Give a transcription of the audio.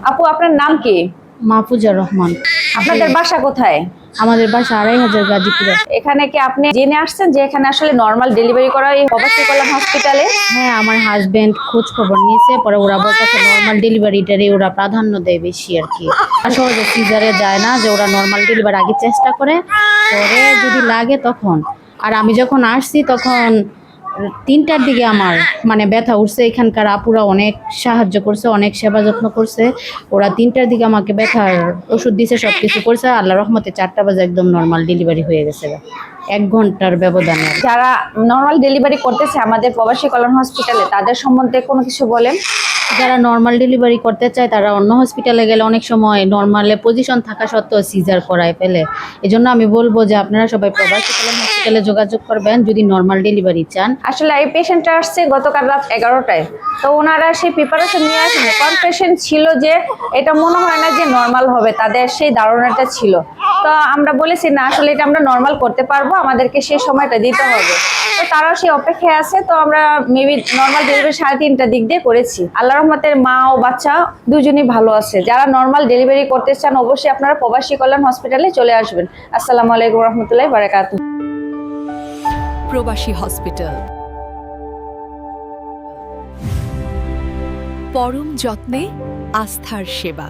আপু আপনার নাম কি? মাহফুজা রহমান। আপনাদের বাসা কোথায়? আমাদের বাসা ২৫০০ গাজীপুরে। এখানে কি আপনি জেনে আসছেন যে এখানে আসলে নর্মাল ডেলিভারি করা এই প্রবাসী কল্যাণ হসপিটালে? হ্যাঁ, আমার হাজবেন্ড খোঁজ খবর নিয়েছে, পরে ওরা বলতেছে নর্মাল ডেলিভারিটারই ওরা প্রাধান্য দেয় বেশি আর কি। সহজে সিজারে যায় না, যে ওরা নর্মাল ডেলিভারি আগে চেষ্টা করে, পরে যদি লাগে তখন। আর আমি যখন আসছি তখন ৩টার দিকে আমার ব্যথা উঠছে। এখানকার আপুরা অনেক সাহায্য করছে, অনেক সেবা যত্ন করছে। ওরা ৩টার দিকে আমাকে ব্যথার ওষুধ দিছে, সব কিছু করছে। আল্লাহ রহমতে ৪টা বাজে একদম নর্মাল ডেলিভারি হয়ে গেছে ১ ঘন্টার ব্যবধানে। যারা নর্মাল ডেলিভারি করতেছে আমাদের প্রবাসী কল্যাণ হসপিটালে, তাদের সম্বন্ধে কোনো কিছু বলেন। যারা নর্মাল ডেলিভারি করতে চায় তারা অন্য হসপিটালে গেলে অনেক সময় নর্মালে পজিশন থাকা সত্ত্বেও সিজার করায় ফেলে। এজন্য আমি বলবো যে আপনারা সবাই প্রবাসী কল্যাণ হসপিটালে যোগাযোগ করবেন যদি নর্মাল ডেলিভারি চান। আসলে এই পেশেন্টটা আসছে গতকাল রাত 11টায়, তো ওনারা সেই প্রিপারেশন নিয়ে আসেন, কনফিউশন ছিল যে এটা মনে হয় না যে নর্মাল হবে, তাদের সেই ধারণাটা ছিল। তো আমরা বলেছি না, আসলে এটা আমরা নর্মাল করতে পারবো, আমাদেরকে সেই সময়টা দিতে হবে। তো তারাও সেই অপেক্ষায় আছে। তো আমরা মেবি নর্মাল ডেলিভারি 3:30টার দিক দিয়ে করেছি। আল্লাহ রহমতের মা ও বাচ্চা দুজনই ভালো আছে। যারা নর্মাল ডেলিভারি করতে চান অবশ্যই আপনারা প্রবাসী কল্যাণ হসপিটালে চলে আসবেন। আসসালামু আলাইকুম রহমতুল্লাহি বারাকাতুহু। প্রবাসী হসপিটাল, পরম যত্নে আস্থার সেবা।